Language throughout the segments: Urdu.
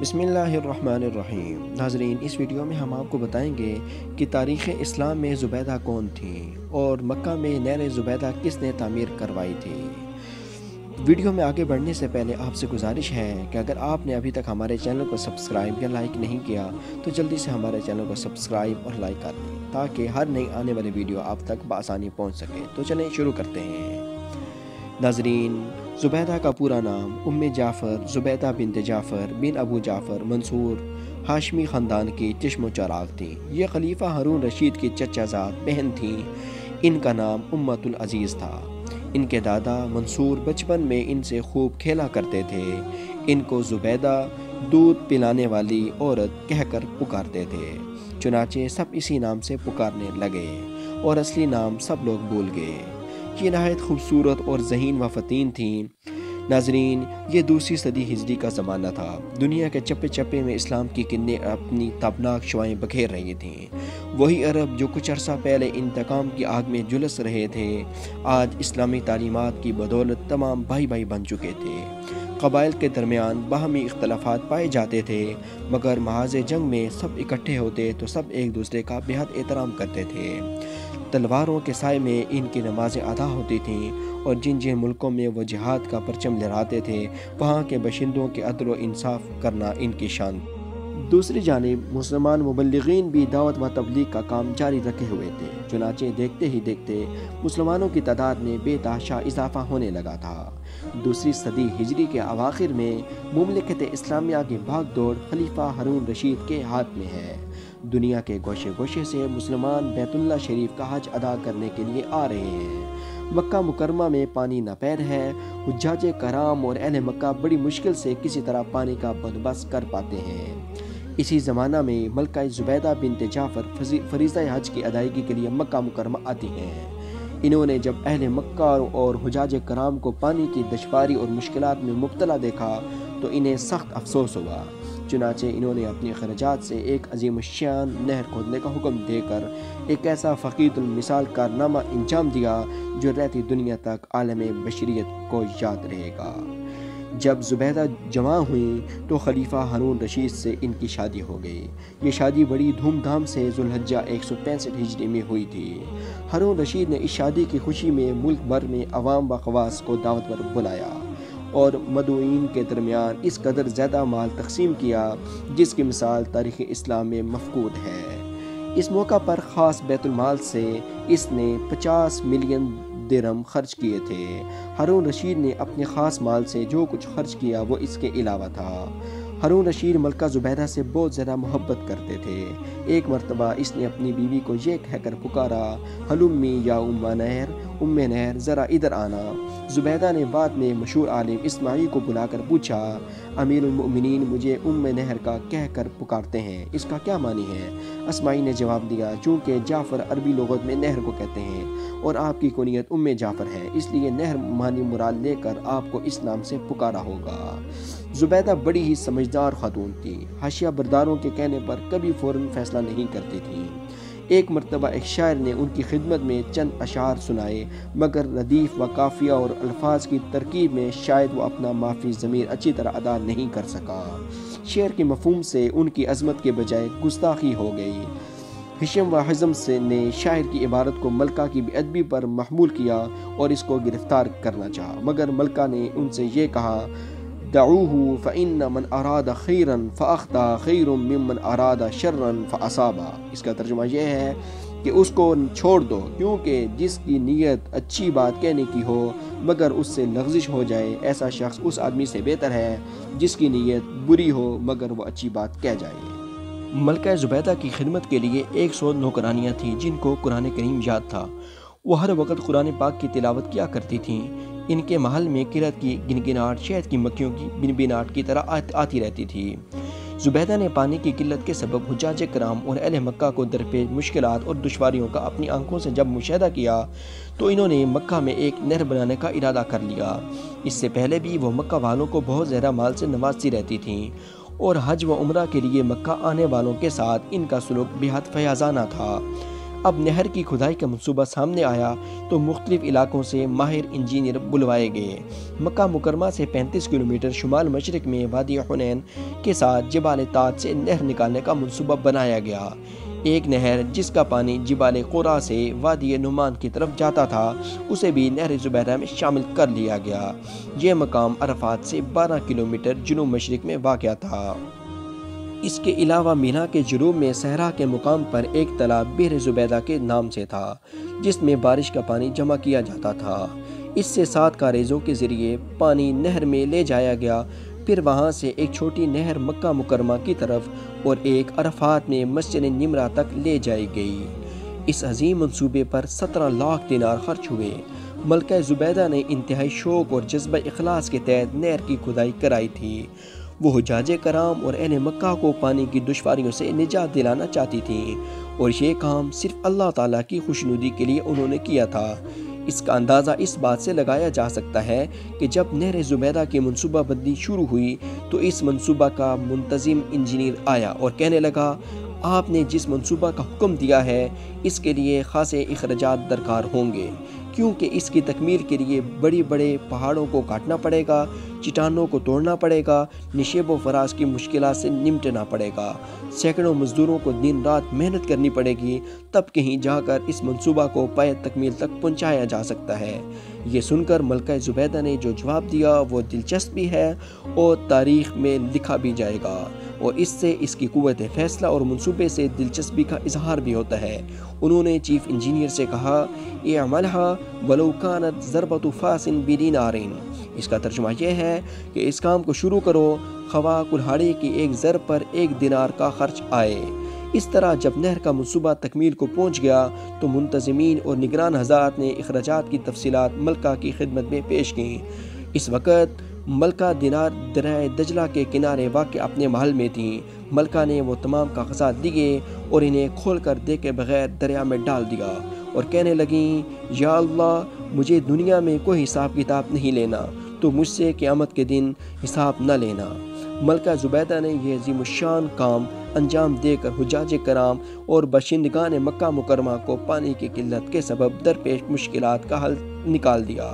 بسم اللہ الرحمن الرحیم۔ ناظرین، اس ویڈیو میں ہم آپ کو بتائیں گے کہ تاریخ اسلام میں زبیدہ کون تھیں اور مکہ میں نہر زبیدہ کس نے تعمیر کروائی تھی۔ ویڈیو میں آگے بڑھنے سے پہلے آپ سے گزارش ہے کہ اگر آپ نے ابھی تک ہمارے چینل کو سبسکرائب یا لائک نہیں کیا تو جلدی سے ہمارے چینل کو سبسکرائب اور لائک کر دیں تاکہ ہر نئی آنے والی ویڈیو آپ تک بآسانی پہنچ سکے۔ تو چلیں شروع کرتے ہیں۔ ناظرین، زبیدہ کا پورا نام ام جعفر زبیدہ بنت جعفر بن ابو جعفر منصور ہاشمی خاندان کی چشم و چراغ تھیں۔ یہ خلیفہ ہارون رشید کی چچا زاد بہن تھیں۔ ان کا نام امت العزیز تھا۔ ان کے دادا منصور بچپن میں ان سے خوب کھیلا کرتے تھے۔ ان کو زبیدہ دودھ پلانے والی عورت کہہ کر پکارتے تھے، چنانچہ سب اسی نام سے پکارنے لگے اور اصلی نام سب لوگ بھول گئے۔ یہ نہایت خوبصورت اور ذہین و فطین تھیں۔ ناظرین، یہ دوسری صدی ہجری کا زمانہ تھا۔ دنیا کے چپے چپے میں اسلام کی کرنیں اپنی تابناک شعائیں بکھیر رہی تھیں۔ وہی عرب جو کچھ عرصہ پہلے انتقام کی آگ میں جھلس رہے تھے، آج اسلامی تعلیمات کی بدولت تمام بھائی بھائی بن چکے تھے۔ قبائل کے درمیان باہمی اختلافات پائے جاتے تھے، مگر محاذ جنگ میں سب اکٹھے ہوتے تو سب ایک دوسرے کا بے حد احترام کرتے تھے۔ تلواروں کے سائے میں ان کی نمازیں ادا ہوتی تھیں اور جن جن ملکوں میں وہ جہاد کا پرچم لہراتے تھے وہاں کے باشندوں کے عدل و انصاف کرنا ان کی شان۔ دوسری جانب مسلمان مبلغین بھی دعوت و تبلیغ کا کام جاری رکھے ہوئے تھے، چنانچہ دیکھتے ہی دیکھتے مسلمانوں کی تعداد میں بے تحاشا اضافہ ہونے لگا تھا۔ دوسری صدی ہجری کے اواخر میں مملکت اسلامیہ کی بھاگ دوڑ خلیفہ ہارون رشید کے ہاتھ میں ہے۔ دنیا کے گوشے گوشے سے مسلمان بیت اللہ شریف کا حج ادا کرنے کے لیے آ رہے ہیں۔ مکہ مکرمہ میں پانی ناپید ہے۔ حجاج کرام اور اہل مکہ بڑی مشکل سے کسی طرح پانی کا بندوبست کر پاتے ہیں۔ اسی زمانہ میں ملکہ زبیدہ بنت جعفر فریضہ حج کی ادائیگی کے لیے مکہ مکرمہ آتی ہیں۔ انہوں نے جب اہل مکہ اور حجاج کرام کو پانی کی دشواری اور مشکلات میں مبتلا دیکھا تو انہیں سخت افسوس ہوا، چنانچہ انہوں نے اپنے خرچات سے ایک عظیم الشان نہر کھودنے کا حکم دے کر ایک ایسا فقید المثال کارنامہ انجام دیا جو رہتی دنیا تک عالم بشریت کو یاد رہے گا۔ جب زبیدہ جوان ہوئیں تو خلیفہ ہارون رشید سے ان کی شادی ہو گئی۔ یہ شادی بڑی دھوم دھام سے ذوالحجہ 165 ہجری میں ہوئی تھی۔ ہارون رشید نے اس شادی کی خوشی میں ملک بھر میں عوام و خواص کو دعوت پر بلایا اور مدعوئین کے درمیان اس قدر زیادہ مال تقسیم کیا جس کی مثال تاریخ اسلام میں مفقود ہے۔ اس موقع پر خاص بیت المال سے اس نے 50 ملین درہم خرچ کیے تھے۔ ہارون رشید نے اپنے خاص مال سے جو کچھ خرچ کیا وہ اس کے علاوہ تھا۔ ہارون رشید ملکہ زبیدہ سے بہت زیادہ محبت کرتے تھے۔ ایک مرتبہ اس نے اپنی بیوی کو یہ کہہ کر پکارا، ہلمی یا ام نہر ذرا ادھر آنا۔ زبیدہ نے بعد میں مشہور عالم اسماعی کو بلا کر پوچھا، امیر المؤمنین مجھے ام نہر کا کہہ کر پکارتے ہیں، اس کا کیا معنی ہے؟ اسماعی نے جواب دیا، چونکہ جعفر عربی لغت میں نہر کو کہتے ہیں اور آپ کی کنیت ام جعفر ہے، اس لیے نہر معنی مراد لے کر آپ کو اس نام سے پکارا ہوگا۔ زبیدہ بڑی ہی سمجھدار خاتون تھی، حاشیہ برداروں کے کہنے پر کبھی فوراً فیصلہ نہیں کرتی تھی۔ ایک مرتبہ ایک شاعر نے ان کی خدمت میں چند اشعار سنائے، مگر ردیف و قافیہ اور الفاظ کی ترکیب میں شاید وہ اپنا مافی ضمیر اچھی طرح ادا نہیں کر سکا۔ شعر کے مفہوم سے ان کی عظمت کے بجائے گستاخی ہو گئی۔ ہشم و حزم نے شاعر کی عبارت کو ملکہ کی بے ادبی پر محمول کیا اور اس کو گرفتار کرنا چاہا، مگر ملکہ نے ان سے یہ کہا، دعوہ فإن من اراد خیرا فاخطا خیر ممن اراد شرا فاصابا۔ اس کا ترجمہ یہ ہے کہ اس کو چھوڑ دو، کیونکہ جس کی نیت اچھی بات کہنے کی ہو مگر اس سے لغزش ہو جائے، ایسا شخص اس آدمی سے بہتر ہے جس کی نیت بری ہو مگر وہ اچھی بات کہہ جائے۔ ملکہ زبیدہ کی خدمت کے لیے 100 نوکرانیاں تھیں جن کو قرآن کریم یاد تھا۔ وہ ہر وقت قرآن پاک کی تلاوت کیا کرتی تھیں۔ ان کے محل میں قرأت کی گنگناہٹ شہد کی مکھیوں کی بنبناہٹ کی طرح آتی رہتی تھی۔ زبیدہ نے پانی کی قلت کے سبب حجاج کرام اور اہل مکہ کو درپیش مشکلات اور دشواریوں کا اپنی آنکھوں سے جب مشاہدہ کیا تو انہوں نے مکہ میں ایک نہر بنانے کا ارادہ کر لیا۔ اس سے پہلے بھی وہ مکہ والوں کو بہت زیادہ مال سے نوازتی رہتی تھیں اور حج و عمرہ کے لیے مکہ آنے والوں کے ساتھ ان کا سلوک بے حد فیاضانہ تھا۔ اب نہر کی کھدائی کا منصوبہ سامنے آیا تو مختلف علاقوں سے ماہر انجینئر بلوائے گئے۔ مکہ مکرمہ سے 35 کلومیٹر شمال مشرق میں وادی حنین کے ساتھ جبال تاج سے نہر نکالنے کا منصوبہ بنایا گیا۔ ایک نہر جس کا پانی جبال قرا سے وادی نعمان کی طرف جاتا تھا اسے بھی نہر زبیدہ میں شامل کر لیا گیا۔ یہ مقام عرفات سے 12 کلومیٹر جنوب مشرق میں واقع تھا۔ اس کے علاوہ مینا کے جنوب میں صحرا کے مقام پر ایک تالاب بئر زبیدہ کے نام سے تھا جس میں بارش کا پانی جمع کیا جاتا تھا۔ اس سے 7 کاریزوں کے ذریعے پانی نہر میں لے جایا گیا، پھر وہاں سے ایک چھوٹی نہر مکہ مکرمہ کی طرف اور ایک عرفات میں مسجد نمرہ تک لے جائی گئی۔ اس عظیم منصوبے پر 17 لاکھ دینار خرچ ہوئے۔ ملکہ زبیدہ نے انتہائی شوق اور جذبہ اخلاص کے تحت نہر کی کھدائی کرائی تھی۔ وہ حجاج کرام اور اہل مکہ کو پانی کی دشواریوں سے نجات دلانا چاہتی تھیں اور یہ کام صرف اللہ تعالیٰ کی خوشنودی کے لیے انہوں نے کیا تھا۔ اس کا اندازہ اس بات سے لگایا جا سکتا ہے کہ جب نہر زبیدہ کی منصوبہ بندی شروع ہوئی تو اس منصوبہ کا منتظم انجینئر آیا اور کہنے لگا، آپ نے جس منصوبہ کا حکم دیا ہے اس کے لیے خاصے اخراجات درکار ہوں گے، کیونکہ اس کی تکمیل کے لیے بڑے پہاڑوں کو کاٹنا پڑے گا، چٹانوں کو توڑنا پڑے گا، نشیب و فراز کی مشکلات سے نمٹنا پڑے گا، سینکڑوں مزدوروں کو دن رات محنت کرنی پڑے گی، تب کہیں جا کر اس منصوبہ کو پائے تکمیل تک پہنچایا جا سکتا ہے۔ یہ سن کر ملکہ زبیدہ نے جو جواب دیا وہ دلچسپ بھی ہے اور تاریخ میں لکھا بھی جائے گا، اور اس سے اس کی قوت فیصلہ اور منصوبے سے دلچسپی کا اظہار بھی ہوتا ہے۔ انہوں نے چیف انجینئر سے کہا، اعملها ولو كانت ضربة فاس بدینار۔ اس کا ترجمہ یہ ہے کہ اس کام کو شروع کرو خواہ کلہاڑی کی ایک ضرب پر 1 دینار کا خرچ آئے۔ اس طرح جب نہر کا منصوبہ تکمیل کو پہنچ گیا تو منتظمین اور نگران حضرات نے اخراجات کی تفصیلات ملکہ کی خدمت میں پیش کیں۔ اس وقت ملکہ دینار دریائے دجلہ کے کنارے واقع اپنے محل میں تھیں۔ ملکہ نے وہ تمام کاغذات دیے اور انہیں کھول کر دیکھے بغیر دریا میں ڈال دیا اور کہنے لگیں، یا اللہ، مجھے دنیا میں کوئی حساب کتاب نہیں لینا تو مجھ سے قیامت کے دن حساب نہ لینا۔ ملکہ زبیدہ نے یہ عظیم الشان کام انجام دے کر حجاج کرام اور باشندگان مکہ مکرمہ کو پانی کی قلت کے سبب درپیش مشکلات کا حل نکال دیا۔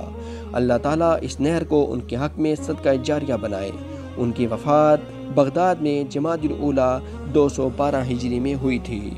اللہ تعالیٰ اس نہر کو ان کے حق میں صدقہ جاریہ بنائے۔ ان کی وفات بغداد میں جمادی الاولیٰ 212 ہجری میں ہوئی تھی۔